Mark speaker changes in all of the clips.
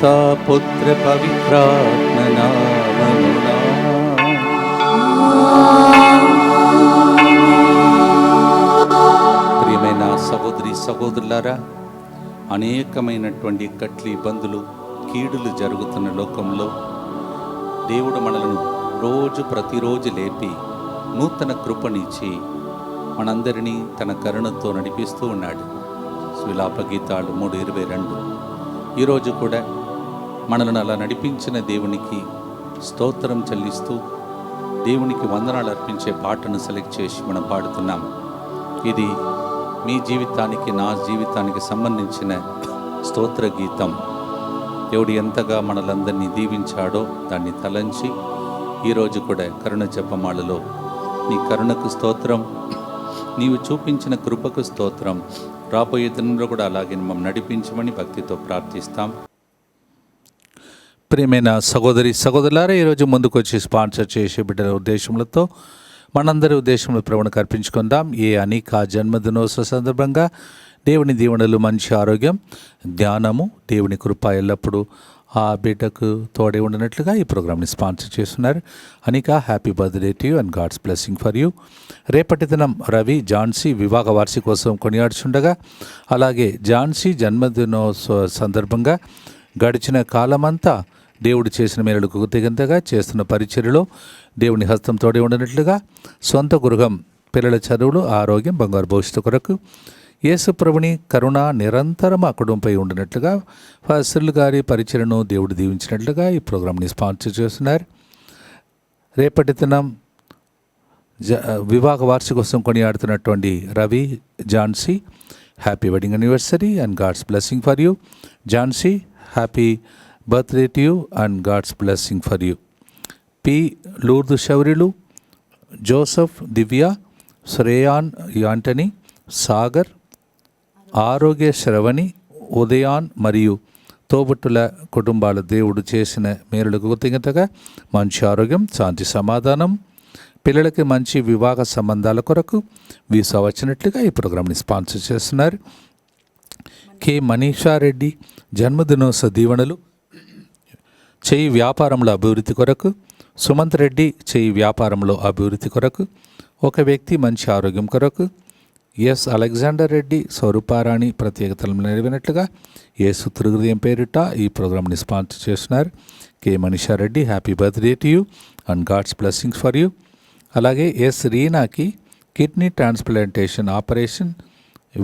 Speaker 1: పితా పుత్ర పవిత్రాత్మ నామమునా. ప్రియమైన సహోదరి సహోదరులారా, అనేకమైనటువంటి కట్లి ఇబ్బందులు, కీడులు జరుగుతున్న లోకంలో దేవుడు మనలను ప్రతిరోజు లేపి నూతన కృపనిచ్చి మనందరినీ తన కరుణతో నడిపిస్తూ ఉన్నాడు. విలాప గీతాలు 3:22. ఈరోజు కూడా మనలను అలా నడిపించిన దేవునికి స్తోత్రం చెల్లిస్తూ దేవునికి వందనాలు అర్పించే పాటను సెలెక్ట్ చేసి మనం పాడుతున్నాం. ఇది మీ జీవితానికి, నా జీవితానికి సంబంధించిన స్తోత్ర గీతం. దేవుడు ఎంతగా మనలందరినీ దీవించాడో దాన్ని తలంచి ఈరోజు కూడా కరుణ జపమాలలో నీ కరుణకు స్తోత్రం, నీవు చూపించిన కృపకు స్తోత్రం, రాబోయే దినంలో కూడా అలాగే మమ్మల్ని నడిపించమని భక్తితో ప్రార్థిస్తాం. ప్రియమైన సహోదరి సహోదరులారా, ఈరోజు ముందుకు వచ్చి స్పాన్సర్ చేసే బిడ్డల ఉద్దేశములతో మనందరి ఉద్దేశంలో ప్రభువునికి అర్పించుకుందాం. ఏ అనికా జన్మదినోత్సవ సందర్భంగా దేవుని దీవెనలు, మంచి ఆరోగ్యం, జ్ఞానము, దేవుని కృప ఎల్లప్పుడూ ఆ బిడ్డకు తోడే ఉండినట్లుగా ఈ ప్రోగ్రామ్ని స్పాన్సర్ చేస్తున్నారు. Anika, happy birthday to you and God's blessing for you. రేపటి దినం రవి, ఝాన్సీ వివాహ వార్షికోత్సవం కొనియాడుచుండగా, అలాగే ఝాన్సీ జన్మదినోత్సవ సందర్భంగా గడిచిన కాలమంతా దేవుడు చేసిన మేలులకు కృతజ్ఞతగా చేస్తున్న పరిచర్యలో దేవుని హస్తం తోడే ఉండినట్లుగా, సొంత గృహం, పిల్లల చదువులు, ఆరోగ్యం, బంగారు భవిష్యత్తు కొరకు యేసు ప్రభుని కరుణ నిరంతరం ఆ కుటుంబంపై ఉండినట్లుగా, ఫాసిల్ గారి పరిచయను దేవుడు దీవించినట్లుగా ఈ ప్రోగ్రామ్ని స్పాన్సర్ చేస్తున్నారు. రేపటి దినం వివాహ వార్షికోత్సవం కొనియాడుతున్నటువంటి Ravi, Jhansi, happy wedding anniversary and God's blessing for you. Jhansi, happy birthday to you and God's blessing for you. P Lourdu Shauryulu, Joseph, Divya, Shreyan, Antony, Sagar, Arogya, Shravani, ఉదయాన్ మరియు తోబుట్టుల కుటుంబాల దేవుడు చేసిన మేలులకు కృతజ్ఞతగా మంచి ఆరోగ్యం, శాంతి, సమాధానం, పిల్లలకి మంచి వివాహ సంబంధాల కొరకు వీసా వచ్చినట్లుగా ఈ ప్రోగ్రామ్ని స్పాన్సర్ చేస్తున్నారు. కె మనీషారెడ్డి జన్మదినోత్సవ దీవెనలు, చేయి వ్యాపారంలో అభివృద్ధి కొరకు, సుమంత్ రెడ్డి చేయి వ్యాపారంలో అభివృద్ధి కొరకు, ఒక వ్యక్తి మంచి ఆరోగ్యం కొరకు, ఎస్ అలెగ్జాండర్ రెడ్డి స్వరూపారాణి ప్రత్యేకతలను నెరవేరినట్లుగా యేసు హృదయం పేరిట ఈ ప్రోగ్రామ్ని స్పాన్సర్ చేస్తున్నారు. K Manisha Reddy, happy birthday to you and God's blessings for you. అలాగే ఎస్ రీనాకి కిడ్నీ ట్రాన్స్ప్లాంటేషన్ ఆపరేషన్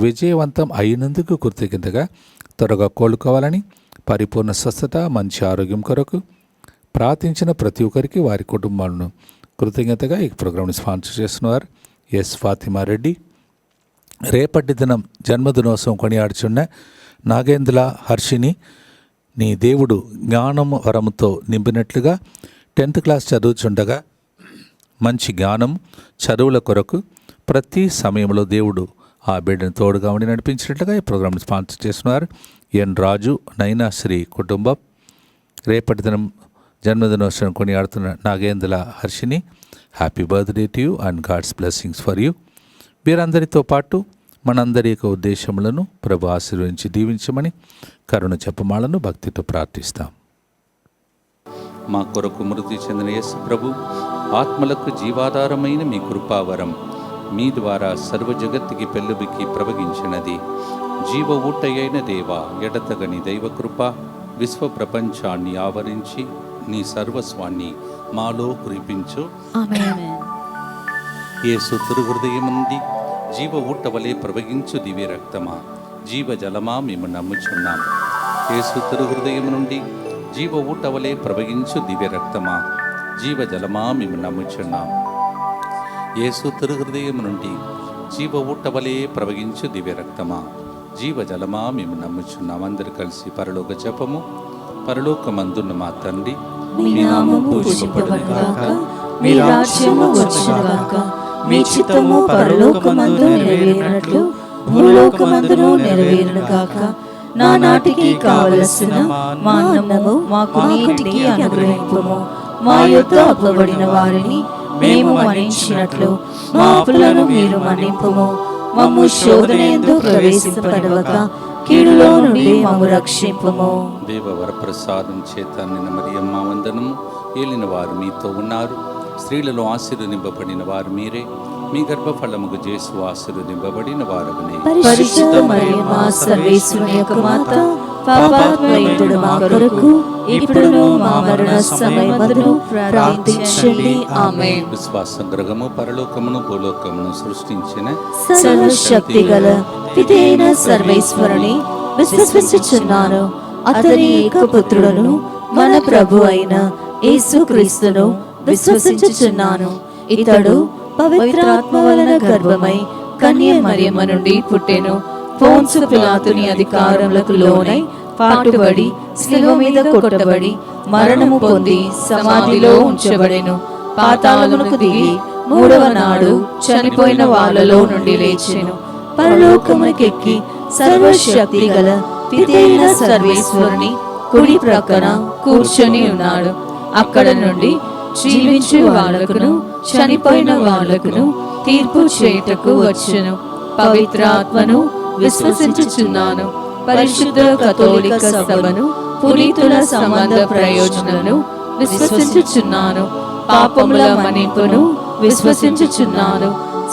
Speaker 1: విజయవంతం అయినందుకు కృతజ్ఞతగా త్వరగా కోలుకోవాలని, పరిపూర్ణ స్వస్థత, మంచి ఆరోగ్యం కొరకు ప్రార్థించిన ప్రతి ఒక్కరికి వారి కుటుంబాలను కృతజ్ఞతగా ఈ ప్రోగ్రామ్ని స్పాన్సర్ చేస్తున్నారు. ఎస్ ఫాతిమా రెడ్డి, రేపటి దినం జన్మదినోత్సవం కొనియాడుచున్న నాగేంద్ర హర్షిని నీ దేవుడు జ్ఞానము వరముతో నింపినట్లుగా 10th క్లాస్ చదువుచుండగా మంచి జ్ఞానం, చదువుల కొరకు ప్రతి సమయంలో దేవుడు ఆ బిడ్డను తోడుగా ఉండి నడిపించినట్లుగా ఈ ప్రోగ్రామ్ని స్పాన్సర్ చేస్తున్నారు. ఎన్ రాజు, నైనా శ్రీ కుటుంబం రేపటి దినం జన్మదినోత్సవం కొనియాడుతున్న Nagendra Harshini, happy birthday to you and God's blessings for you. వీరందరితో పాటు మనందరి యొక్క ఉద్దేశములను ప్రభు ఆశీర్వదించి దీవించమని కరుణ జపమాలను భక్తితో ప్రార్థిస్తాం. మా కొరకు మృతి చెందిన యేసు ప్రభు ఆత్మలకు జీవాధారమైన మీ కృపావరం మీ ద్వారా సర్వ జగత్తుకి పెళ్ళుబికి ప్రవగించినది. జీవ ఊటయైన దేవా, ఎడతగని దైవకృప విశ్వ ప్రపంచాన్ని ఆవరించి నీ సర్వస్వాన్ని మాలో కురిపించు. యేసు తిరుహృదయం నుండి జీవ ఊట వలె ప్రవహించు దివ్య రక్తమా, జీవ జలమా మేము నమ్ముచున్నాం. యేసు తిరుహృదయం నుండి జీవ ఊట వలె ప్రవహించు దివ్య రక్తమా, జీవ జలమా మేము నమ్ముచున్నాం. యేసు తిరుహృదయం నుండి జీవ ఊట వలె ప్రవహించు దివ్య రక్తమా, జీవ జలమా మేము నమ్ముచున్నాం. అందరు కలిసి పరలోక జపము. పరలోకమందున్న మా తండ్రి,
Speaker 2: మీ నామము పూజింపబడును గాక, మీ రాజ్యము వచ్చును గాక, మీ చిత్తము పరలోకమందు నెరవేరినట్లు భూలోకమందును నెరవేరును గాక. నా నాటికి కావలసిన మా అన్నము మాకు నేటికి అనుగ్రహింపుము. మా యొద్ద అప్పుబడిన వారిని మేము మన్నించినట్లు మా అప్పులను మీరు మన్నింపుము. మమ్ము శోధనయందు ప్రవేశింపనివ్వక కీడులో నుండి మమ్ము రక్షింపుము.
Speaker 1: దేవ వరప్రసాదం చేత నిన్న మరియమ్మ వందనము. ఏలిన వారు మీతో ఉన్నారు, స్త్రీలలో ఆశీర్వదింపబడిన వారు మీరే, మీ గర్భఫలముకు యేసు ఆశీర్వదింపబడిన వారగునే.
Speaker 2: పరిశుద్ధ మరియమ్మ సర్వేశ్వరుని యొక్క మాత, పాపాత్మయుడు మా కొరకు ఇప్పుడును మా మరణ సమయమందును ప్రార్థించండి. ఆమేన్.
Speaker 1: విశ్వాస గ్రహము పరలోకమును భూలోకమును సృష్టించిన
Speaker 2: సర్వశక్తి గల పితైన సర్వేశ్వరుని విశ్వసించుచున్నాను. అతని ఏకపుత్రుడును మన ప్రభు అయిన యేసుక్రీస్తును విశ్వసించుచున్నాను. ఇతడు పవిత్రాత్మ వలన గర్భమై కన్య మరియమ్మ నుండి పుట్టెను. పోన్సు పిలాతుని అధికారములకు లోనై పాటుబడి శిలువ మీద కొట్టబడి మరణము పొంది సమాధిలో ఉంచబడెను. పాతాళమునకు దిగి మూడవ నాడు చనిపోయిన వాళ్ళలో నుండి లేచెను. పరలోకమునకెక్కి సర్వశక్తి గల పితైన సర్వేశ్వరుని కుడి ప్రక్కన కూర్చొని ఉన్నాడు. అక్కడ నుండి జీవించు వాళ్ళకును చనిపోయిన వాళ్ళకును తీర్పు చేయుటకు వచ్చెను. పవిత్రాత్మను విశ్వసించుచున్నాను. పరిశుద్ధ కథోలిక సభను, పునీతుల సంబంధ ప్రయోజనాలను విశ్వసించుచున్నాను. పాపముల మన్నింపును విశ్వసించుచున్నాను.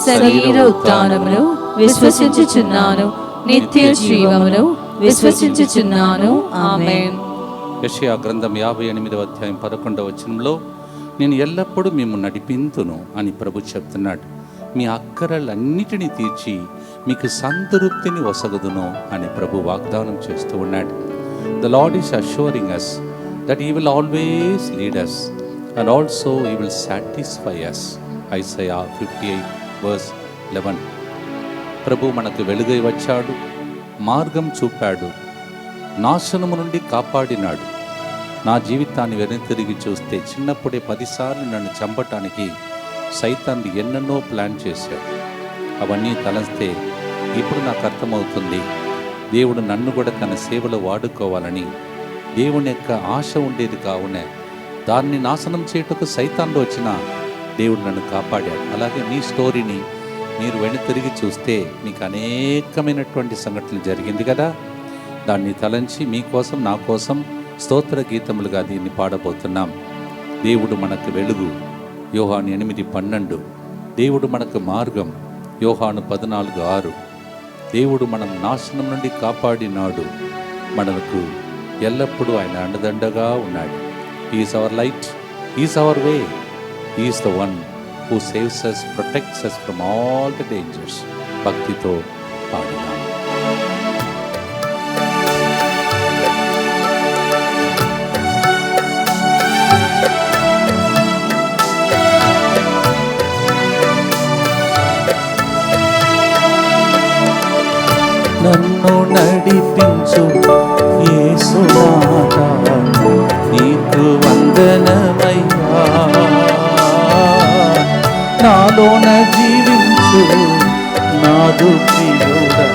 Speaker 2: శరీర ఉత్థానమును విశ్వసించుచున్నాను. నిత్య జీవమును విశ్వసించుచున్నాను. ఆమేన్.
Speaker 1: యెషయా గ్రంథం 58వ అధ్యాయం 11వ వచనంలో, నేను ఎల్లప్పుడూ మేము నడిపింతును అని ప్రభు చెప్తున్నాడు. మీ అక్కరలన్నిటినీ తీర్చి మీకు సంతృప్తిని వసగుదును అని ప్రభు వాగ్దానం చేస్తూ ఉన్నాడు. The lord is assuring us that he will always lead us and also he will satisfy us. Isaiah 58:11. ప్రభు మనకు వెలుగై వచ్చాడు, మార్గం చూపాడు, నాశనము నుండి కాపాడినాడు. నా జీవితాన్ని వెనుతిరిగి చూస్తే చిన్నప్పుడే 10 సార్లు నన్ను చంపటానికి సైతాన్ని ఎన్నెన్నో ప్లాన్ చేశాడు. అవన్నీ తలస్తే ఇప్పుడు నాకు అర్థమవుతుంది, దేవుడు నన్ను కూడా తన సేవలో వాడుకోవాలని దేవుని యొక్క ఆశ ఉండేది. కావున దాన్ని నాశనం చేయుటకు సైతాన్లో వచ్చిన దేవుడు నన్ను కాపాడాడు. అలాగే మీ స్టోరీని మీరు వెనుతిరిగి చూస్తే మీకు అనేకమైనటువంటి సంఘటనలు జరిగింది కదా. దాన్ని తలంచి మీకోసం నా కోసం స్తోత్ర గీతములుగా దీన్ని పాడబోతున్నాం. దేవుడు మనకు వెలుగు, యోహాను 8:12. దేవుడు మనకు మార్గం, యోహాను 14:6. దేవుడు మనం నాశనం నుండి కాపాడినాడు, మనకు ఎల్లప్పుడూ ఆయన అండదండగా ఉన్నాడు. Is our light, is our way, is the one who saves us, protects us from all the dangers. భక్తితో పాడినాం. నన్ను నడిపించు యేసునాథా, నీకు వందనమయ్యా. నాలోన జీవించు నాదు ప్రియుడా,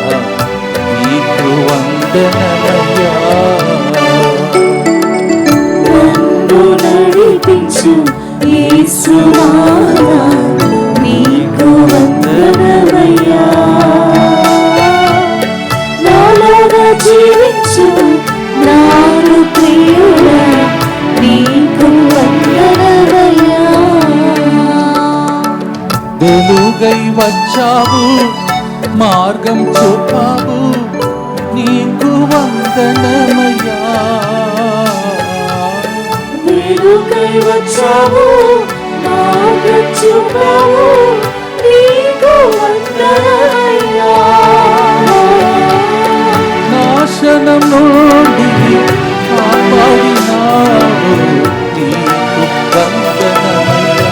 Speaker 1: నీకు వందనమయ్యా.
Speaker 2: నన్ను నడిపించు యేసునాథా, నీకు వందనమయ్యా. జీవించు నాను ప్రియుడా, నీకు వందనమయ్యా.
Speaker 1: వెలుగై వచ్చావు, మార్గం చూపావు, నీకు వందనమయ్యా.
Speaker 2: వెలుగై వచ్చావు, మార్గం చూపావు, నీకు వందనమయ్యా.
Speaker 1: నాశనం నుండి కాపాడినావు, నీకు వందనమయ్యా.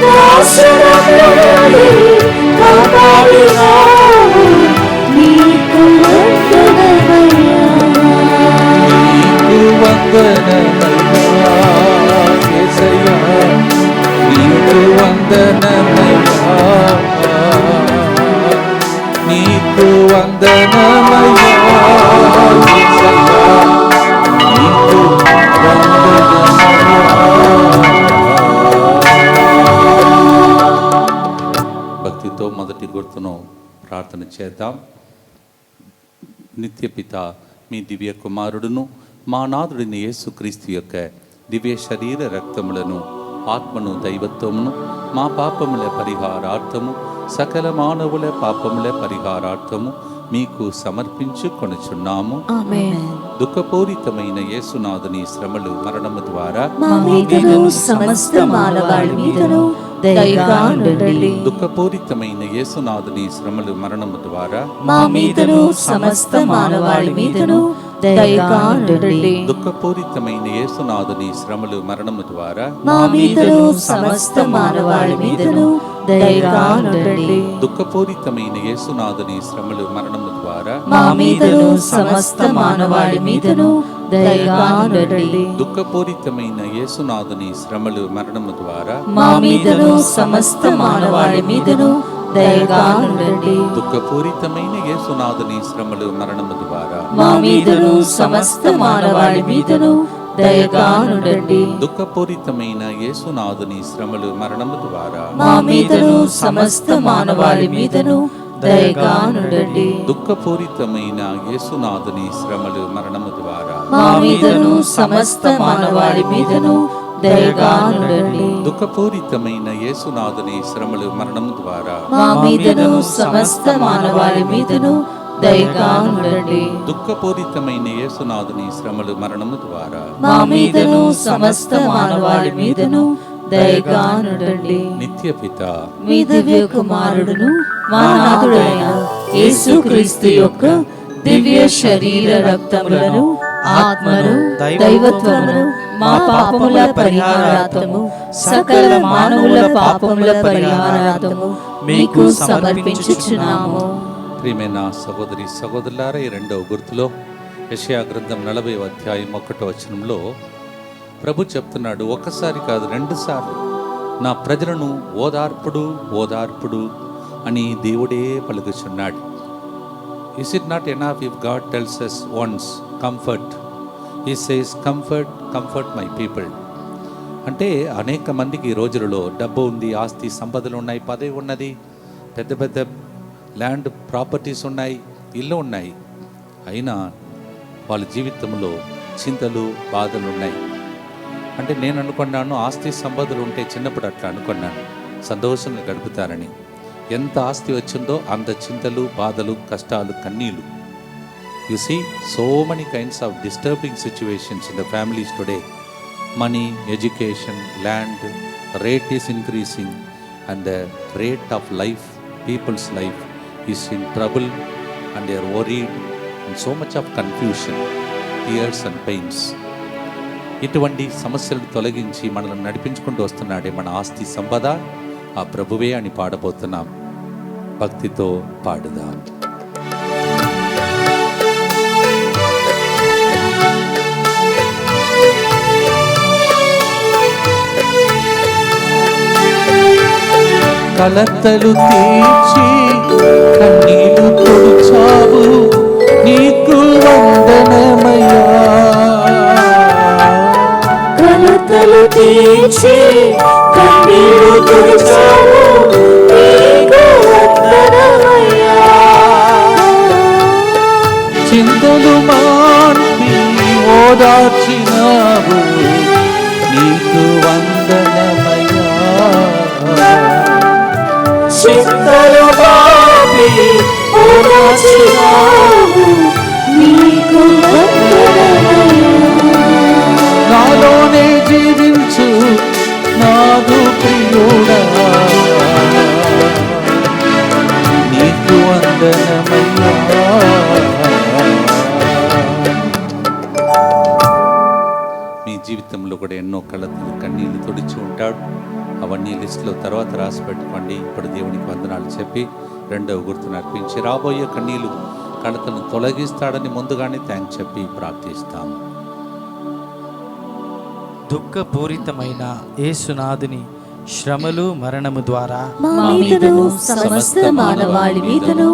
Speaker 2: నాశనం నుండి కాపాడినావు, నీకు వందనమయ్యా.
Speaker 1: నీకు వందనమయ్యా యేసయ్యా, నీకు వందనమయ్యా. నీకు వందనమయ్యా యేసయ్యా, నీకు వందనమయ్యా. భక్తితో మొదటి గుర్తును ప్రార్థన చేద్దాం. నిత్యపిత మీ దివ్య కుమారుడును మా నాథుడిని యేసుక్రీస్తు యొక్క దివ్య శరీర రక్తములను ఆత్మను దైవత్వమును మా పాపముల పరిహారార్థము సకల మానవుల పాపముల పరిహారార్థము మీకు సమర్పించుకొనుచున్నాము.
Speaker 2: ఆమేన్.
Speaker 1: దుఃఖపూరితమైన యేసునాథుని శ్రమలు మరణము ద్వారా
Speaker 2: మా మీదను సమస్త మానవాళి మీదను దయగా నుండండి.
Speaker 1: దుఃఖపూరితమైన యేసునాథుని శ్రమలు మరణము ద్వారా
Speaker 2: మా మీదను సమస్త మానవాళి మీదను దయగా నుండండి.
Speaker 1: దుఃఖపూరితమైన యేసునాథుని శ్రమలు మరణము ద్వారా
Speaker 2: మా మీదను సమస్త మానవాళి మీదను దయగా నుండండి.
Speaker 1: దుఃఖపూరితమైన యేసునాథుని శ్రమలు మరణము ద్వారా
Speaker 2: మా మీదను సమస్త మానవాళి మీదను దయగా నుండండి.
Speaker 1: దుఃఖపూరితమైన యేసునాథుని శ్రమలు మరణము ద్వారా
Speaker 2: మా మీదను సమస్త మానవాళి మీదను దయగా నుండండి.
Speaker 1: దుఃఖపూరితమైన యేసునాథుని శ్రమలు మరణము ద్వారా
Speaker 2: మా మీదను సమస్త మానవాళి మీదను దయగా నుండండి.
Speaker 1: దుఃఖపూరితమైన యేసునాథుని శ్రమలు మరణము ద్వారా
Speaker 2: మా మీదను సమస్త మానవాళి మీదను దయగా నుండండి.
Speaker 1: దుఃఖపూరితమైన యేసునాథుని శ్రమలు మరణము ద్వారా
Speaker 2: మా మీదను సమస్త మానవాళి మీదను దయగా నుండండి.
Speaker 1: దుఃఖపూరితమైన యేసునాథుని శ్రమలు మరణము ద్వారా
Speaker 2: మా మీదను సమస్త మానవాళి మీదను దయగా ఉండండి.
Speaker 1: దుఃఖపూరితమైన యేసునాథుని శ్రమలు మరణము ద్వారా
Speaker 2: మా మీదను సమస్త మానవాళి మీదను దయగా ఉండండి.
Speaker 1: నిత్య పిత
Speaker 2: మీ దివ్య కుమారుడును మా నాథుడైన యేసుక్రీస్తు యొక్క దివ్య శరీర రక్తములను ఆత్మను దైవత్వమును మా పాపముల పరిహారార్థము సకల మానవుల పాపముల పరిహారార్థము మీకు సమర్పించుచున్నాము.
Speaker 1: ప్రియమైన సహోదరి సహోదరులారా, ఈ రెండవ గుర్తులో యెషయా గ్రంథం 40వ అధ్యాయం 1వ వచనంలో ప్రభు చెప్తున్నాడు, ఒకసారి కాదు 2 సార్లు నా ప్రజలను ఓదార్పుడు ఓదార్పుడు అని దేవుడే పలుకుచున్నాడు. Is it not enough if God tells us once comfort? He says comfort, comfort my people. అంటే అనేక మందికి ఈ రోజులలో డబ్బు ఉంది, ఆస్తి సంపదలు ఉన్నాయి, పదవి ఉన్నది, పెద్ద పెద్ద ల్యాండ్ ప్రాపర్టీస్ ఉన్నాయి, ఇల్లు ఉన్నాయి, అయినా వాళ్ళ జీవితంలో చింతలు బాధలు ఉన్నాయి. అంటే నేను అనుకున్నాను ఆస్తి సంపదలు ఉంటే చిన్నప్పుడు అట్లా అనుకున్నాను సంతోషంగా గడుపుతారని. ఎంత ఆస్తి వచ్చిందో అంత చింతలు బాధలు కష్టాలు కన్నీళ్ళు. You see so many kinds of disturbing situations in the families today. Money, education, land rate is increasing and the rate of life, peoples life is in trouble and they are worried and so much of confusion, tears and pains. ఇటువంటి సమస్యలు తొలగించి మనల్ని నడిపించుకుంటూ వస్తున్నాడే మన ఆస్తి సంపద ఆ ప్రభువే అని పాడబోతున్నాం. భక్తితో పాడుదాం. కలతలు తీర్చి కన్నీలు తుడిచావు, నీకు వందనమయ్యా.
Speaker 2: కలతలు తీర్చి కన్నీరు తుడిచావు, నీకు వందనమయ్యా.
Speaker 1: చింతలు మాన్పి ఓదార్చినావు, నీకు వందనమయ్యా.
Speaker 2: చింతలు బాపి ఓదార్చినావు, నీకు వందనమయ్యా.
Speaker 1: నాలోనే జీవించు నాదు ప్రియుడా, నీకు వందనమయ్యా. మీ జీవితంలో కూడా ఎన్నో కలతలు కన్నీళ్లు తుడిచి ఉంటాడు. అవన్నీ లిస్టులో తర్వాత రాసి పెట్టుకోండి. ఇప్పుడు దేవునికి వందనాలు చెప్పి రెండవ గుర్తును అర్పించి రాబోయే కన్నీళ్లు కలతను తొలగిస్తాడని ముందుగానే థ్యాంక్స్ చెప్పి ప్రార్థిస్తాం.
Speaker 3: దుఃఖపూరితమైన యేసునాథుని శ్రమలు మరణము ద్వారా
Speaker 2: మా మీదను సమస్త మానవాళి మీదను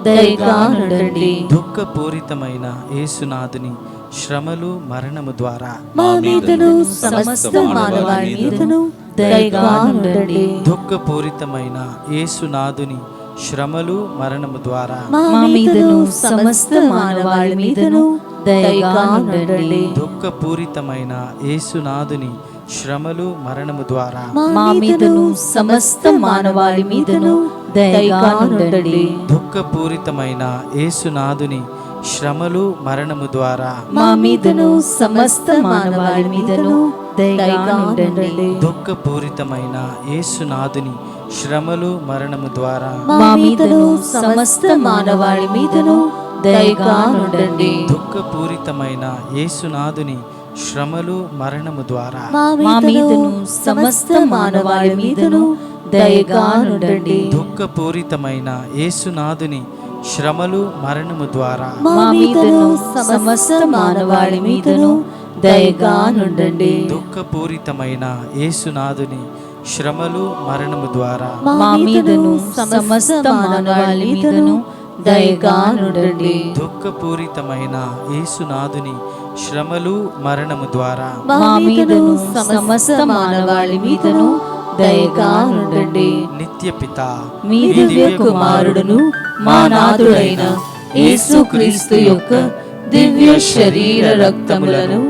Speaker 2: దయగా ఉండండి.
Speaker 3: దుఃఖపూరితమైన యేసునాథుని శ్రమలు మరణము ద్వారా
Speaker 2: మా మీదను సమస్త మానవాళి మీదను దయగా ఉండండి.
Speaker 3: దుఃఖపూరితమైన యేసునాథుని శ్రమలు మరణము ద్వారా
Speaker 2: మా మీదను సమస్త మానవాళి మీదను దయగా ఉండండి.
Speaker 3: దుఃఖపూరితమైన యేసునాథుని శ్రమలు మరణము ద్వారా
Speaker 2: మా మీదను సమస్త మానవాళి మీదను దయగా ఉండండి.
Speaker 3: దుఃఖపూరితమైన యేసునాథుని శ్రమలు మరణము ద్వారా
Speaker 2: మా మీదను సమస్త మానవాళి మీదను దయగా ఉండండి.
Speaker 3: దుఃఖపూరితమైన యేసునాథుని శ్రమలు మరణము ద్వారా
Speaker 2: మా మీదను సమస్త మానవాళి మీదను దయగా ఉండండి.
Speaker 3: దుఃఖపూరితమైన యేసునాథుని శ్రమలు మరణము ద్వారా
Speaker 2: మా మీదను సమస్త మానవాళి మీదను దయగా ఉండండి.
Speaker 3: దుఃఖపూరితమైన యేసునాథుని శ్రమలు మరణము ద్వారా
Speaker 2: మా మీదను సమస్త మానవాళి మీదను దయగా ఉండండి.
Speaker 3: దుఃఖపూరితమైన యేసునాథుని శ్రమలు మరణము ద్వారా
Speaker 2: మా మీదను సమస్త మానవాళి మీదను దయగా ఉండండి.
Speaker 3: దుఃఖపూరితమైన యేసునాథుని శ్రమలు మరణము ద్వారా
Speaker 2: మా మీదను సమస్త మానవాళి మీదను దయగా ఉండండి.
Speaker 3: నిత్యపిత
Speaker 2: మీ దివ్య కుమారుడును మా నాథుడైన యేసుక్రీస్తు యొక్క దివ్య శరీర రక్తములను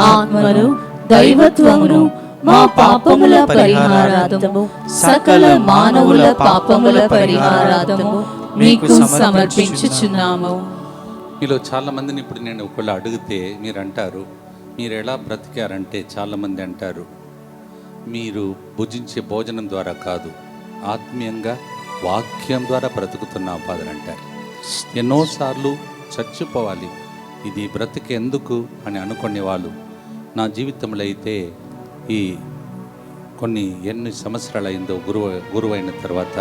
Speaker 2: ఆత్మను దైవత్వమును మా పాపముల పరిహారార్థము సకల మానవుల పాపముల పరిహారార్థము మీకు సమర్పించుచున్నాము.
Speaker 1: మీలో చాలామందిని ఇప్పుడు నేను ఒకళ్ళు అడిగితే మీరు అంటారు, మీరు ఎలా బ్రతికారంటే చాలామంది అంటారు, మీరు భుజించే భోజనం ద్వారా కాదు, ఆత్మీయంగా వాక్యం ద్వారా బ్రతుకుతున్నాం ఫాదర్ అంటారు. ఎన్నోసార్లు చచ్చిపోవాలి, ఇది బ్రతికేందుకు అని అనుకునే వాళ్ళు నా జీవితంలో అయితే ఈ ఎన్ని సంవత్సరాలు అయిందో గురువైన తర్వాత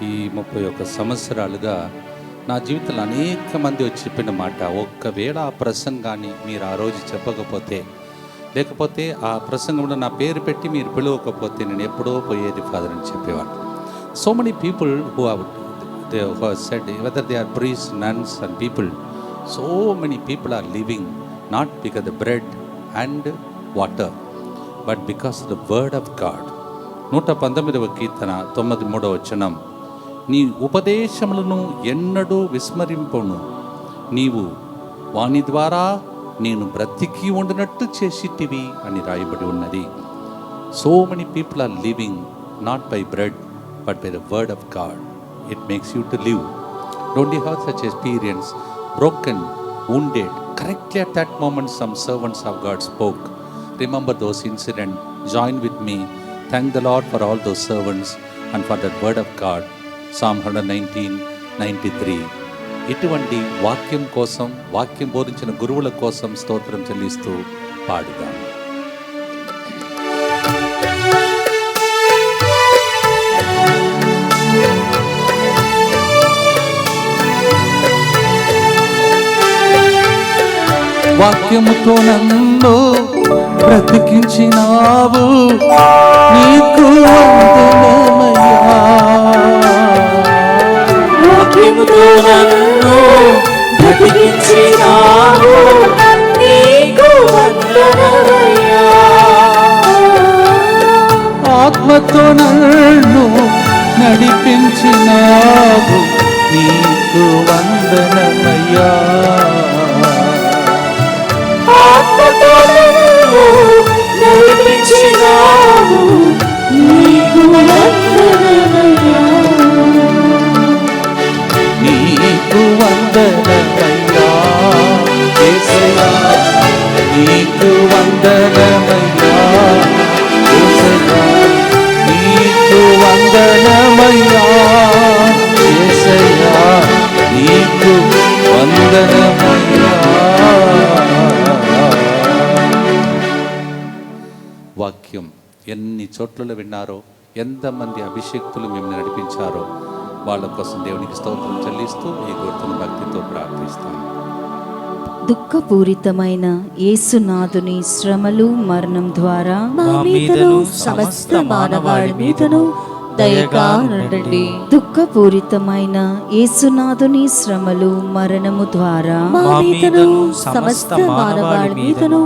Speaker 1: ఈ 31 సంవత్సరాలుగా నా జీవితంలో అనేక మంది వచ్చి చెప్పిన మాట, ఒక్కవేళ ఆ ప్రసంగాన్ని మీరు ఆ రోజు చెప్పకపోతే, లేకపోతే ఆ ప్రసంగంలో నా పేరు పెట్టి మీరు పిలవకపోతే నేను ఎప్పుడో పోయేది ఫాదర్ అని చెప్పేవాడు. So many people who have said, whether they are priests, nuns and people, so many people are living not because of the bread and water, but because of the word of God. 119వ కీర్తన 93వ వచనం, నీ ఉపదేశములను ఎన్నడూ విస్మరింపను, నీవు వాని ద్వారా నేను బ్రతికి ఉండినట్టు చేసిటివి అని రాయబడి ఉన్నది. So many people are living not by bread but by the word of God. It makes you to live. Don't you have such experience, broken, wounded? Correctly at that moment some servants of God spoke. Remember those incidents, join with me, thank the Lord for all those servants and for that word of God. Psalm 119:93. ఇటువంటి వాక్యం కోసం, వాక్యం బోధించిన గురువుల కోసం స్తోత్రం చెల్లిస్తూ పాడుదాం. వాక్యముతో నన్ను బ్రతికించినావు, నీకు వందనమయ్యా.
Speaker 2: వాక్యముతో నన్ను బ్రతికించినావు, నీకు వందనమయ్యా.
Speaker 1: ఆత్మతో నన్ను నడిపించినావు, నీకు వందనమయ్యా.
Speaker 2: ఆత్మతో నన్ను నడిపించినావు, నీకు వందనమయ్యా.
Speaker 1: నీకు వందనమయ్యా యేసయ్యా, నీకు వందనమయ్యా యేసయ్యా, నీకు వందనమయ్యా యేసయ్యా, నీకు వందనమయ్యా. వాక్యం ఎన్ని చోట్లలో విన్నారో, ఎంతమంది అభిషేక్తులు మిమ్మల్ని నడిపించారో వాళ్ళ కోసం దేవునికి స్తోత్రం చెల్లిస్తూ ఈ గుర్తును భక్తితో ప్రార్థిస్తాను.
Speaker 2: దుఃఖపూరితమైన యేసునాథుని శ్రమలు మరణం ద్వారా
Speaker 3: మా మీదను సమస్త మానవాళి మీదను దయగా ఉండండి.
Speaker 2: దుఃఖపూరితమైన యేసునాథుని శ్రమలు మరణము ద్వారా
Speaker 3: మా మీదను సమస్త మానవాళి మీదను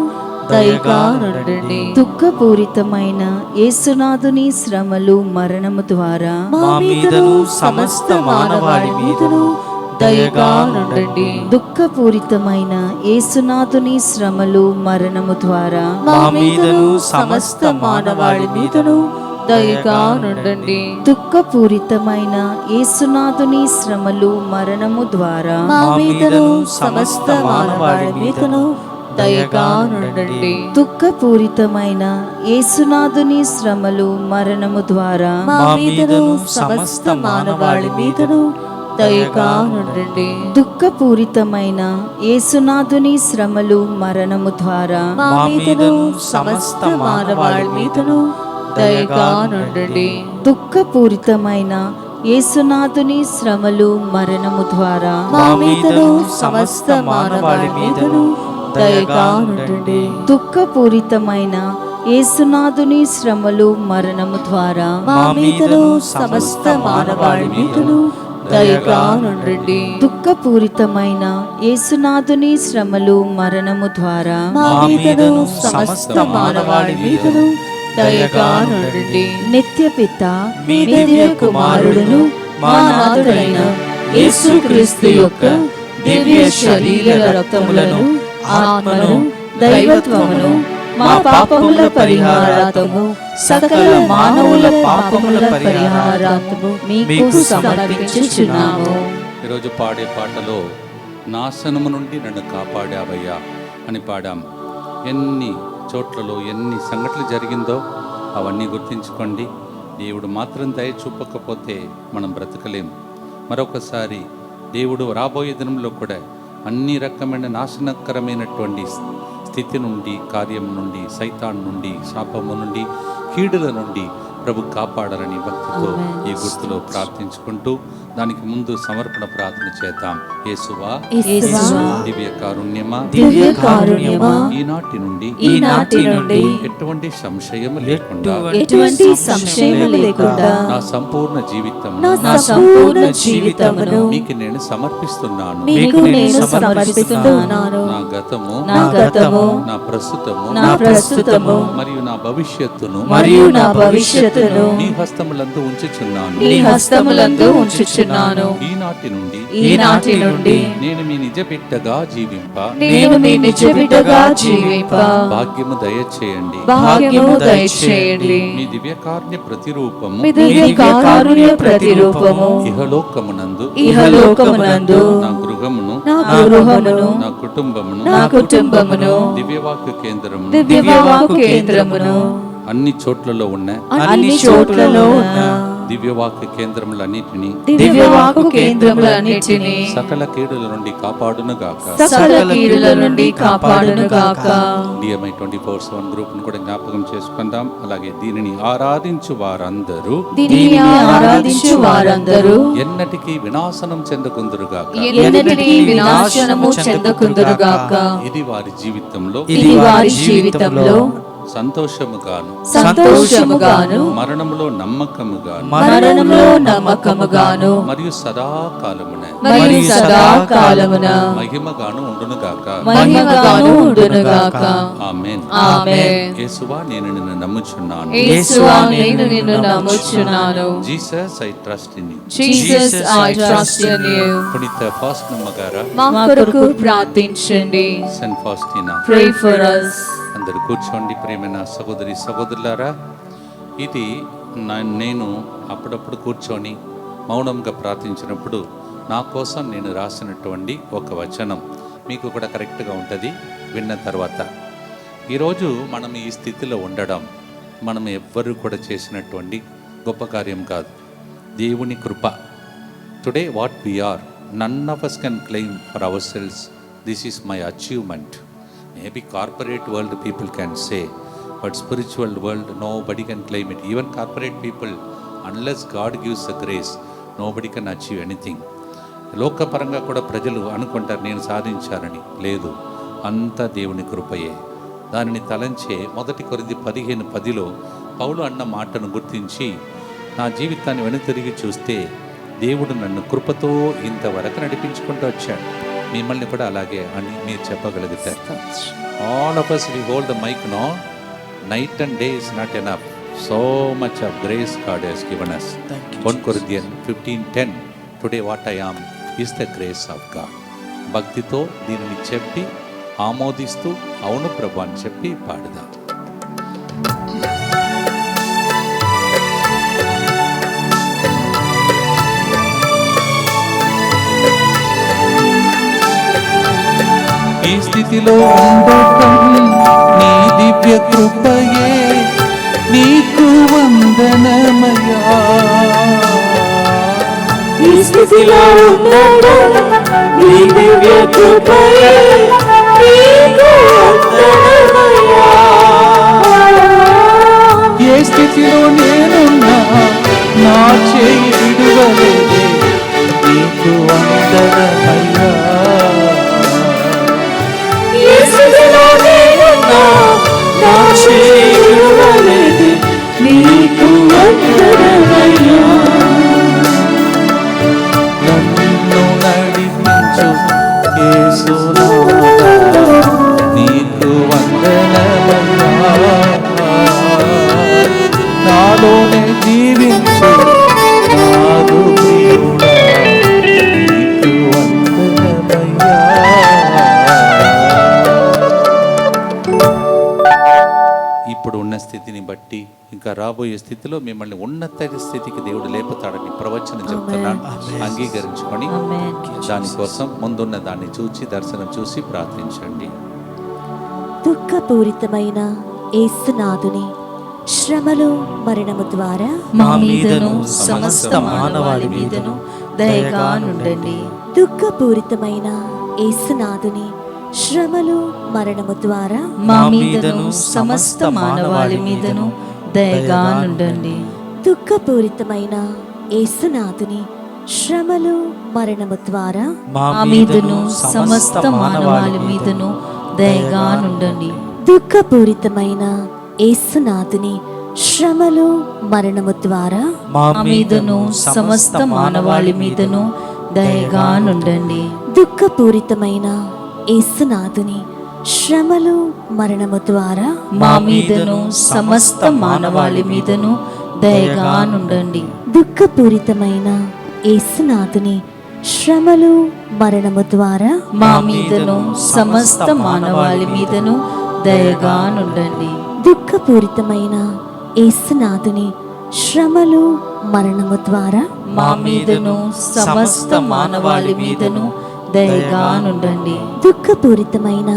Speaker 2: దయగా నుండండి.
Speaker 4: దుఃఖపూరితమైన యేసునాథుని శ్రమలు మరణము ద్వారా
Speaker 3: మా మీదను సమస్త మానవాళి మీదను దయగా నుండండి.
Speaker 4: దుఃఖపూరితమైన యేసునాథుని శ్రమలు మరణము ద్వారా
Speaker 3: మా మీదను సమస్త మానవాళి మీదను దయగా నుండండి.
Speaker 4: దుఃఖపూరితమైన యేసునాథుని శ్రమలు మరణము ద్వారా
Speaker 3: మా మీదను సమస్త మానవాళి మీదను దయగా నుండండి.
Speaker 4: దుఃఖపూరితమైన యేసునాథుని శ్రమలు మరణము ద్వారా
Speaker 3: మా మీదను సమస్త మానవాళి మీదను దయగా నుండండి.
Speaker 4: దుఃఖపూరితమైన యేసునాథుని శ్రమలు మరణము ద్వారా
Speaker 3: మా మీదను సమస్త మానవాళి మీదను దయగా నుండండి.
Speaker 4: దుఃఖపూరితమైన యేసునాథుని శ్రమలు మరణము ద్వారా
Speaker 3: మా మీదను సమస్త మానవాళి మీదను దయగా నుండండి.
Speaker 4: దుఃఖపూరితమైన యేసునాథుని శ్రమలు మరణము ద్వారా
Speaker 3: మా మీదను సమస్త మానవాళి మీదను దయగా నుండండి.
Speaker 4: దుఃఖపూరితమైన యేసునాథుని శ్రమలు మరణము ద్వారా
Speaker 3: మా మీదను సమస్త మానవాళి మీదను దయగా నుండండి.
Speaker 4: నిత్యపిత
Speaker 3: మీ దివ్య కుమారుడును మా నాథుడైన యేసుక్రీస్తు యొక్క దివ్య శరీర రక్తములను ఆత్మను దైవత్వమును మా పాపముల పరిహారార్థము సకల మానవుల పాపముల పరిహారార్థము మీకు సమర్పించుచున్నాము.
Speaker 1: ఈరోజు పాడే పాటలో నాశనము నుండి నన్ను కాపాడావయ్యా అని పాడాం. ఎన్ని చోట్లలో ఎన్ని సంఘటనలు జరిగిందో అవన్నీ గుర్తించుకోండి. దేవుడు మాత్రం దయ చూపకపోతే మనం బ్రతకలేం. మరొకసారి దేవుడు రాబోయే దినంలో కూడా అన్ని రకమైన నాశనకరమైనటువంటి స్థితి నుండి, కార్యం నుండి, సైతాన్ నుండి, శాపము నుండి, కీడుల నుండి ప్రభు కాపాడాలని భక్తితో ఈ గుర్తులో ప్రార్థించుకుంటూ దానికి ముందు సమర్పణ ప్రార్థన చేద్దాం. యేసువా, దివ్య కారుణ్యమా,
Speaker 2: దివ్య కారుణ్యమా,
Speaker 1: ఈనాటి నుండి ఎటువంటి సంశయము లేకుండా నా సంపూర్ణ జీవితమును మీకు నేను సమర్పిస్తున్నాను. నా గతము, నా ప్రస్తుతము మరియు నా భవిష్యత్తును నీ హస్తములందు ఉంచుచున్నాను. ఈనాటి నుండి నేను మీ నిజ బిడ్డగా జీవింప భాగ్యము దయచేయండి. మీ దివ్యకారుణ్య ప్రతిరూపము ఇహలోకమునందు నా గృహమును, నా కుటుంబమును, దివ్యవాక్య కేంద్రమును అన్ని చోట్లలో ఉన్న దివ్యవాక్య కేంద్రములన్నిటినీ సకల కీడుల నుండి కాపాడునుగాక. డిఎంఐ 24/7 గ్రూప్ ను కూడా జ్ఞాపకం చేసుకుందాం. అలాగే దీనిని ఆరాధించు వారందరూ ఎన్నటికీ వినాశనం చెందకుందురుగాక. ఇది వారి జీవితంలో సంతోషముగాను మరణములో నమ్మకముగాను మరియు సదాకాలమున మహిమగాను ఉండునుగాక. ఆమేన్. యేసువా, నేను నిన్ను నమ్ముచున్నాను. Jesus, I trust in you. పునీత ఫాస్టినా గారా
Speaker 2: మా కొరకు ప్రార్థించండి.
Speaker 1: Saint Faustina,
Speaker 2: Pray for us.
Speaker 1: అందరూ కూర్చోండి. ప్రియమైన సహోదరులారా, ఇది నేను అప్పుడప్పుడు కూర్చొని మౌనంగా ప్రార్థించినప్పుడు నా కోసం నేను రాసినటువంటి ఒక వచనం మీకు కూడా కరెక్ట్గా ఉంటుంది విన్న తర్వాత. ఈరోజు మనం ఈ స్థితిలో ఉండడం మనం ఎవ్వరూ కూడా చేసినటువంటి గొప్ప కార్యం కాదు, దేవుని కృప. Today what we are, none of us can claim for ourselves this is my achievement. Maybe corporate world people can say, but spiritual world nobody can claim it. Even corporate people, unless God gives the grace, nobody can achieve anything. లోకపరంగా కూడా ప్రజలు అనుకుంటారు నేను సాధించారని. లేదు, అంతా దేవుని కృపయే. దానిని తలంచే 1 కొరింథీ 15:10 పౌలు అన్న మాటను గుర్తించి నా జీవితాన్ని వెనుతిరిగి చూస్తే దేవుడు నన్ను కృపతో ఇంతవరకు నడిపించుకుంటూ వచ్చాడు. మిమ్మల్ని కూడా అలాగే అని మీరు చెప్పగలుగుతారు. All of us, we hold the mic now. Night and day is not enough. So much of grace God has given us. 1 Corinthians 15:10. Today what I am is the grace of God. భక్తితో దీనిని చెప్పి ఆమోదిస్తూ అవును ప్రభు అని చెప్పి పాడుదాం. ఈ స్థితిలో ఉండటం నీ దివ్య కృపయే, నీకు వందనమయ్యా.
Speaker 3: ఈ స్థితిలో ఉండటం నీ దివ్య కృపయే, నీకు వందనమయ్యా.
Speaker 1: ఏ స్థితిలో నేనున్నా నా చేయి విడువలేదే, నీకు వందనమయ్యా.
Speaker 3: ఈ స్థితిలో నేనున్నా నా చేయి విడువలేదే, నీకు వందనమయ్యా.
Speaker 1: నన్ను నడిపించు యేసునాథా, నీకు వందనమయ్యా. నాలోనే జీవించు నాదు ప్రియుడా, నీకు వందనమయ్యా. ఇప్పుడు ఉన్న స్థితిని బట్టి ఇంకా రాబోయే స్థితిలో మిమ్మల్ని ఉన్నత స్థితికి దేవుడు లేపుతాడని ప్రవచనం చెప్తున్నాను. అంగీకరించుకొని దానికోసం ముందున్న దాన్ని చూసి దర్శనం చూసి ప్రార్థించండి.
Speaker 2: దుఃఖపూరితమైన యేసునాథుని శ్రమలు మరణము ద్వారా
Speaker 3: మా మీదను సమస్త మానవాళి మీదను దయగా నుండండి.
Speaker 2: దుఃఖపూరితమైన యేసునాథుని శ్రమలు మరణము ద్వారా
Speaker 3: మా మీదను సమస్త మానవాళి మీదను దయగా నుండండి.
Speaker 2: దుఃఖపూరితమైన యేసునాథుని శ్రమలు మరణము ద్వారా
Speaker 3: మా మీదను సమస్త మానవాళి మీదను దయగా నుండండి.
Speaker 2: దుఃఖపూరితమైన యేసునాథుని శ్రమలు మరణము ద్వారా
Speaker 3: మా మీదను సమస్త మానవాళి మీదను దయగా నుండండి.
Speaker 2: దుఃఖపూరితమైన యేసునాథుని శ్రమలు మరణము ద్వారా
Speaker 3: మా మీదను సమస్త మానవాళి మీదను దయగా నుండండి.
Speaker 2: దుఃఖపూరితమైన యేసునాథుని శ్రమలు మరణము ద్వారా
Speaker 3: మా మీదను సమస్త మానవాళి మీదను దయగా నుండండి.
Speaker 2: దుఃఖపూరితమైన యేసునాథుని శ్రమలు మరణము ద్వారా
Speaker 3: మా మీదను సమస్త మానవాళి మీదను దయగా నుండండి.
Speaker 2: దుఃఖపూరితమైన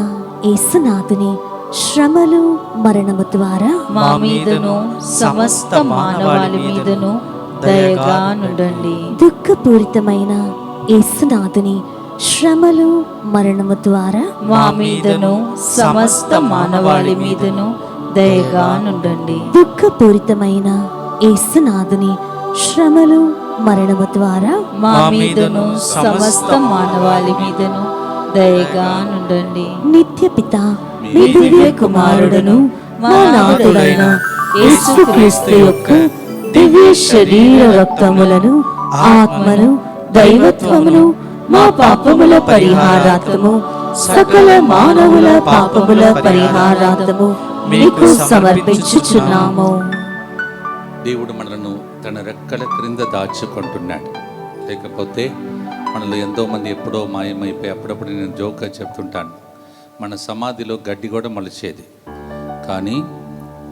Speaker 2: యేసునాథుని శ్రమలు మరణము ద్వారా
Speaker 3: మా మీదను సమస్త మానవాళి మీదను దయగా నుండండి.
Speaker 2: దుఃఖపూరితమైన యేసునాథుని శ్రమలు మరణము ద్వారా
Speaker 3: మా మీదను సమస్త మానవాళి మీదను దయగా నుండండి.
Speaker 2: దుఃఖపూరితమైన యేసునాథుని శ్రమలు మరణము ద్వారా
Speaker 3: మా మీదను సమస్త మానవాళి మీదను దయగా నుండండి.
Speaker 2: నిత్య పిత
Speaker 3: మీ దివ్య కుమారుడను మా నాథుడైన యేసుక్రీస్తు యొక్క దివ్య శరీర రక్తములను ఆత్మను దైవత్వమును మా పాపముల పరిహారార్థము సకల మానవుల పాపముల పరిహారార్థము మీకు సమర్పించుచున్నాము.
Speaker 1: దేవుడు మనలను తన రెక్కల క్రింద దాచుకుంటున్నాడు. లేకపోతే మనలో ఎంతోమంది ఎప్పుడో మాయమైపోయి, అప్పుడప్పుడు నేను జోక్గా చెప్తుంటాను, మన సమాధిలో గడ్డి కూడా మొలిచేది. కానీ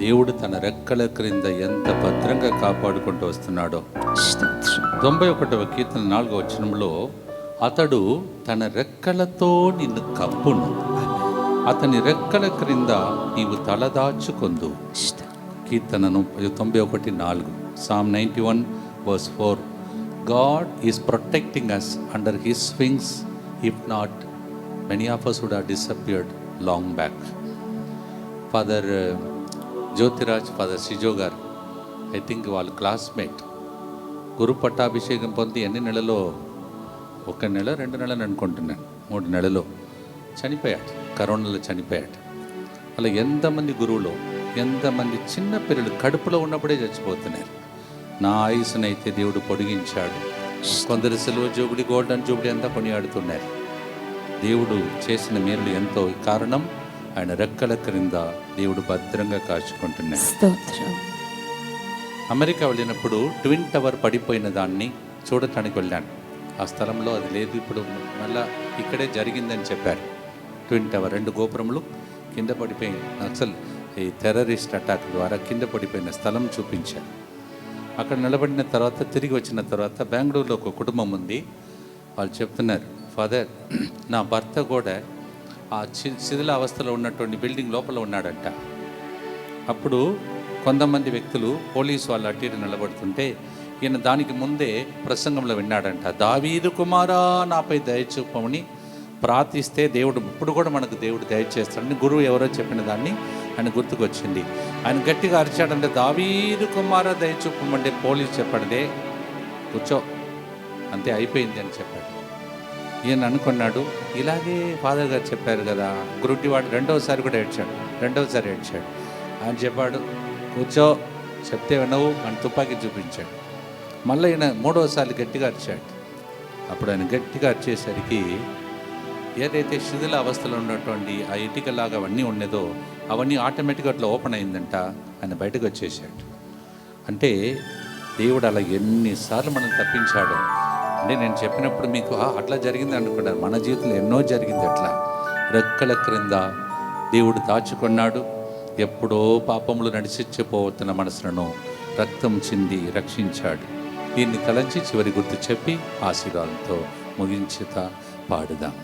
Speaker 1: దేవుడు తన రెక్కల క్రింద ఎంత భద్రంగా కాపాడుకుంటూ వస్తున్నాడో. 91వ కీర్తన 4వ వచనంలో అతడు తన రెక్కలతో నిన్ను కప్పును, అతని రెక్కల క్రింద నీవు తలదాచుకొందు. కీర్తనను 91:4 Psalm 91:4. God is protecting us under his wings. If not, many of us would have disappeared long back. Father Jyotiraj, Father Sijo garu, I think వాళ్ళ క్లాస్మేట్, గురు పట్టాభిషేకం పొంది ఎన్ని నెలలో, 1 నెల 2 నెలలు అనుకుంటున్నాను, 3 నెలలో చనిపోయాడు, కరోనాలో చనిపోయాడు. అలా ఎంతమంది గురువులు, ఎంతమంది చిన్న పిల్లలు కడుపులో ఉన్నప్పుడే చచ్చిపోతున్నారు. నా ఆయుసునైతే దేవుడు పొడిగించాడు. కొందరు సిల్వర్ జూబిలీ, గోల్డెన్ జూబిలీ అంతా కొనియాడుతున్నారు. దేవుడు చేసిన మేలులు ఎంతో. కారణం ఆయన రెక్కల క్రింద దేవుడు భద్రంగా కాచుకుంటున్నాడు.
Speaker 3: స్తోత్రం.
Speaker 1: అమెరికా వెళ్ళినప్పుడు ట్విన్ టవర్ పడిపోయిన దాన్ని చూడటానికి వెళ్ళాను. ఆ స్థలంలో అది లేదు, ఇప్పుడు మళ్ళా ఇక్కడే జరిగిందని చెప్పారు. ట్విన్ టవర్ 2 గోపురములు కింద పడిపోయి నక్సల్ ఈ టెర్రరిస్ట్ అటాక్ ద్వారా కింద పడిపోయిన స్థలం చూపించారు. అక్కడ నిలబడిన తర్వాత తిరిగి వచ్చిన తర్వాత బెంగళూరులో ఒక కుటుంబం ఉంది. వాళ్ళు చెప్తున్నారు, ఫాదర్ నా భర్త కూడా ఆ శిథిల అవస్థలో ఉన్నటువంటి బిల్డింగ్ లోపల ఉన్నాడంట. అప్పుడు కొంతమంది వ్యక్తులు పోలీసు వాళ్ళు అటు ఇటు నిలబడుతుంటే ఈయన దానికి ముందే ప్రసంగంలో విన్నాడంట, దావీదు కుమారా నాపై దయచూపమని ప్రార్థిస్తే దేవుడు ఇప్పుడు కూడా మనకు దేవుడు దయచేస్తాడని గురువు ఎవరో చెప్పిన దాన్ని ఆయన గుర్తుకొచ్చింది. ఆయన గట్టిగా అరిచాడంటే, దావీదు కుమారా దయచూపమంటే పోలీసు చెప్పాడే కూర్చో అంతే అయిపోయింది అని చెప్పాడు. ఈయన అనుకున్నాడు, ఇలాగే ఫాదర్ గారు చెప్పారు కదా. గురుటివాడు రెండవసారి కూడా ఏడ్చాడు. ఆయన చెప్పాడు, కూర్చో చెప్తే వినవు అని తుపాకీ చూపించాడు. మళ్ళీ ఈయన 3వసారి గట్టిగా అరిచాడు. అప్పుడు ఆయన గట్టిగా అరిచేసరికి ఏదైతే శిథిల అవస్థలో ఉన్నటువంటి ఆ ఇటుకలాగా అవన్నీ ఉన్నదో అవన్నీ ఆటోమేటిక్గా అట్లా ఓపెన్ అయిందంట. ఆయన బయటకు వచ్చేసాడు. అంటే దేవుడు అలా ఎన్నిసార్లు మనం తప్పించాడు. అంటే నేను చెప్పినప్పుడు మీకు అట్లా జరిగింది అనుకున్నారు. మన జీవితంలో ఎన్నో జరిగింది. అట్లా రెక్కల క్రింద దేవుడు దాచుకున్నాడు. ఎప్పుడో పాపములు నడిచిపోతున్న మనసులను రక్తం చింది రక్షించాడు. దీన్ని తలంచి చివరి గుర్తు చెప్పి ఆశీర్వాదంతో ముగించుతా పాడుదాం.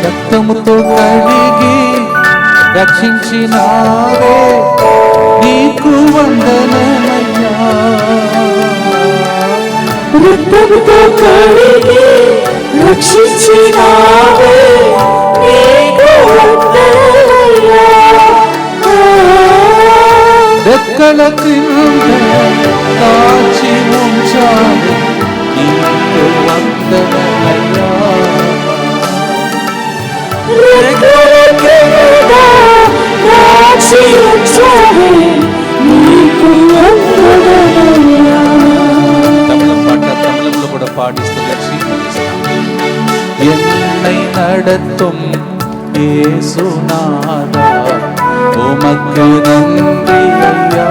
Speaker 1: రక్తముతో కడిగి రక్షించినావే నీకు వందనమయ్యా.
Speaker 3: రక్తముతో కడిగి రక్షించినావే నీకు వందనమయ్యా.
Speaker 1: రెక్కల క్రింద కాచి ఉంచాలి నీకు వందనమయ్యా.
Speaker 3: రెక్కల క్రింద కాచి ఉంచాలి నీకు వందనమయ్యా.
Speaker 1: తమిళంలో కూడా పాటిస్తూ என்னை நடத்தும் இயேசுநாதா உமக்கு நன்றி ஐயா.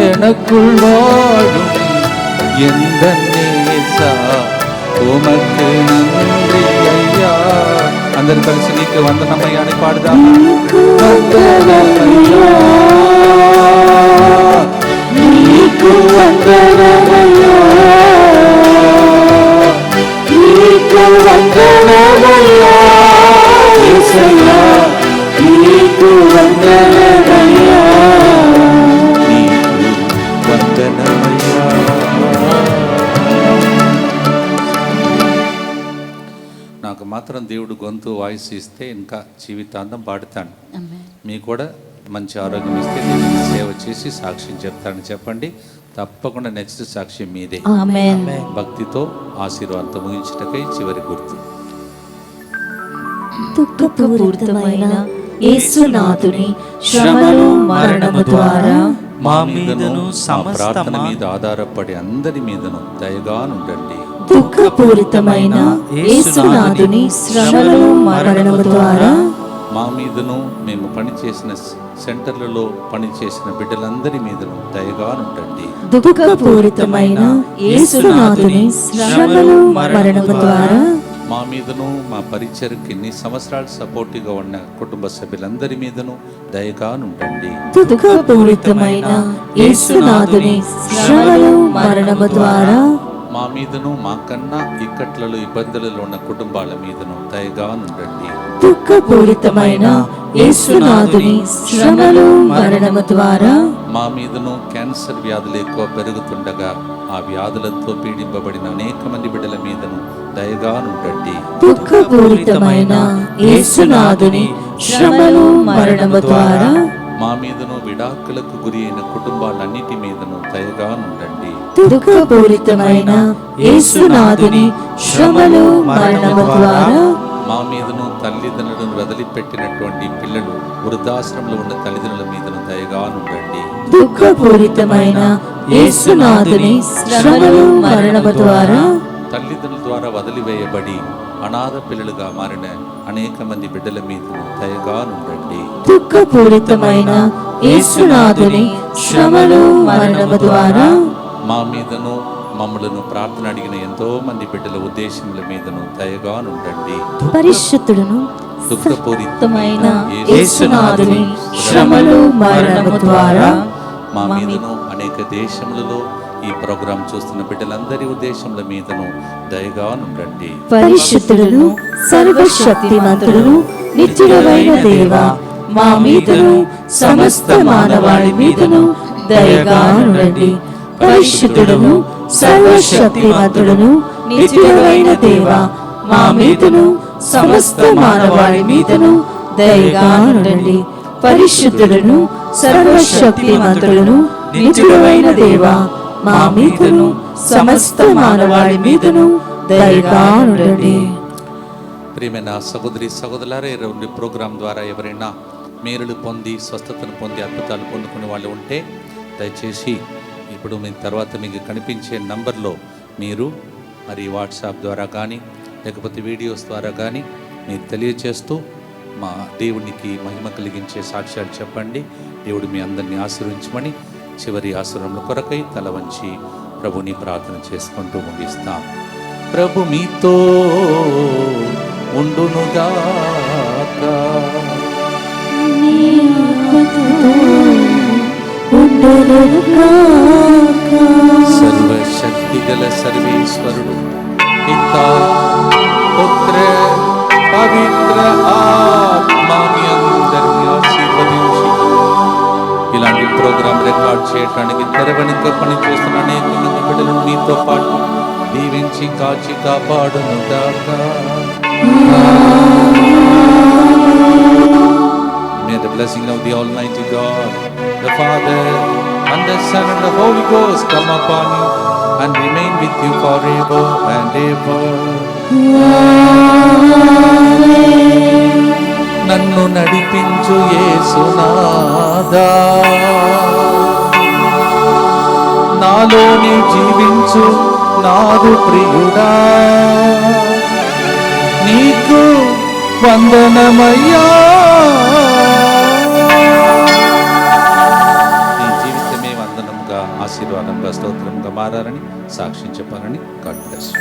Speaker 1: எனக்குள் வாழும் எந்த நேசா உமக்கு நன்றி ஐயா. అందరు కలిసి నీకు వందనమయ్యా అని పాడుదాం. వందనమయ్యా
Speaker 3: నీకు వందనమయ్యా. నీకు వందనమయ్యా యేసయ్యా. నీకు వందనమయ్యా.
Speaker 1: నీకు వందనమయ్యా. నాకు మాత్రం దేవుడు గొంతు వాయిస్ ఇస్తే ఇంకా జీవితాంతం పాడుతాను. మీకు కూడా మంచి ఆరోగ్యం ఇస్తే దేవునికి సేవ చేసి సాక్ష్యం చెప్తానని చెప్పండి. తప్పకుండా నెక్స్ట్ సాక్ష్యం మీదే. భక్తితో ఆశీర్వాదంతో ముగించటకై చివరి గుర్తు.
Speaker 3: దుఃఖపూరితమైన యేసునాథుని శ్రమలు మరణము ద్వారా
Speaker 1: మా మీదను మా ప్రార్థన మీద ఆధారపడి అందరి మీదను దయగా ఉండండి.
Speaker 3: దుఃఖపూరితమైన యేసునాథుని శ్రమలు మరణము ద్వారా
Speaker 1: మా మీదను మేము పనిచేసిన సెంటర్లలో పనిచేసిన బిడ్డలందరి మీదను దయగా ఉండండి.
Speaker 3: దుఃఖపూరితమైన యేసునాథుని శ్రమలు మరణము ద్వారా
Speaker 1: మా మీదను మా పరిచర్కి ఇన్ని సంవత్సరాలు సపోర్టివ్గా ఉన్న కుటుంబ సభ్యులందరి మీదను దయగా ఉండండి.
Speaker 3: దుఃఖపూరితమైన యేసునాథుని శ్రమలు మరణము ద్వారా
Speaker 1: మా మీదను మాకన్నా ఇక్కట్లలో ఇబ్బందులలో ఉన్న కుటుంబాల మీదను దయగా ఉండండి.
Speaker 3: దుఃఖపూరితమైన యేసునాథుని శ్రమలు మరణము ద్వారా
Speaker 1: మా మీదను క్యాన్సర్ వ్యాధులు ఎక్కువ పెరుగుతుండగా ఆ వ్యాధులతో పీడింపబడిన అనేక మంది బిడ్డల మీదను దయగా ఉండండి.
Speaker 3: దుఃఖపూరితమైన యేసునాథుని శ్రమలు మరణము ద్వారా
Speaker 1: మా మీదను విడాకులకు గురి అయిన కుటుంబాలన్నిటి మీదను దయగా ఉండండి.
Speaker 3: దుఃఖపూరితమైన యేసునాథుని శ్రమలు మరణము ద్వారా
Speaker 1: మా మీదను తల్లిదండ్రులను వదిలిపెట్టినటువంటి పిల్లలు వృద్ధాశ్రమంలో ఉన్న తల్లిదండ్రుల మీదను దయగా ఉండండి.
Speaker 3: దుఃఖపూరితమైన యేసునాథుని శ్రమలు మరణము ద్వారా
Speaker 1: తల్లిదండ్రుల ద్వారా వదిలివేయబడి అనాథ పిల్లలుగా మారిన అనేక మంది బిడ్డల మీదను దయగా ఉండండి.
Speaker 3: దుఃఖపూరితమైన యేసునాథుని శ్రమలు మరణము ద్వారా
Speaker 1: మా మీదను మమ్మలను ప్రార్థన అడిగిన ఎంతో మంది బిడ్డల ఉద్దేశముల మీదను దయగా ఉండండి.
Speaker 3: పరిశుద్ధుడును
Speaker 1: దుఃఖపూరితమైన
Speaker 3: యేసునాథుని శ్రమలు మరణము ద్వారా
Speaker 1: మా మీదను అనేక దేశములలో ఈ ప్రోగ్రాం చూస్తున్న బిడ్డలందరి ఉద్దేశముల మీదను దయగా ఉండండి.
Speaker 3: పరిశుద్ధుడును సర్వశక్తిమంతుడును నిత్యుడైన దేవా, మా మీదను సమస్త మానవాళి మీదను దయగా ఉండండి. పరిశుద్ధుడును సర్వశక్తిమంతుడును నిత్యుడైన దేవా, మా మీదను సమస్త మానవాళి మీదను దయగా ఉండండి. పరిశుద్ధుడును సర్వశక్తిమంతుడును నిత్యుడైన దేవా, మా మీదను సమస్త మానవాళి మీదను దయగా ఉండండి.
Speaker 1: ప్రియమైన సహోదరి సహోదరులారా, ఈ ప్రోగ్రాం ద్వారా ఎవరైనా మేలులు పొంది స్వస్థతను పొంది అద్భుతాలు పొందుకునే వాళ్ళు ఉంటే దయచేసి ఇప్పుడు మీ తర్వాత మీకు కనిపించే నంబర్లో మీరు మరి వాట్సాప్ ద్వారా కానీ లేకపోతే వీడియోస్ ద్వారా కానీ మీరు తెలియచేస్తూ మా దేవునికి మహిమ కలిగించే సాక్ష్యాలు చెప్పండి. దేవుడు మీ అందరినీ ఆశీర్వించమని చివరి ఆశీర్వాదముల కొరకై తల వంచి ప్రభుని ప్రార్థన చేసుకుంటూ ముగిస్తాం. ప్రభు మీతో ఉండునుగాక. సర్వశక్తి గల సర్వేశ్వరుడు పితా పుత్ర పవిత్ర ఆత్మ మీ అందరినీ ఆశీర్వదించి ఇలాంటి ప్రోగ్రాం రికార్డ్ చేయడానికి తెరవెనుక పని చేస్తున్న అనేక మంది బిడ్డలను మీతో పాటు దీవించి కాచి కాపాడునుగాక. May the blessing of the Almighty God, the Father and the Son and the Holy Ghost come upon you and remain with you forever and ever. నన్ను నడిపించు యేసునాథా, నాలోని జీవించు నాదు ప్రియుడా, నీకు వందనమయ్యా. నీ జీవితమే వందనంగా ఆశీర్వాదంగా స్తోత్రంగా మారాలని సాక్ష్యం చెప్పాలని గాడ్ బ్లెస్ యు.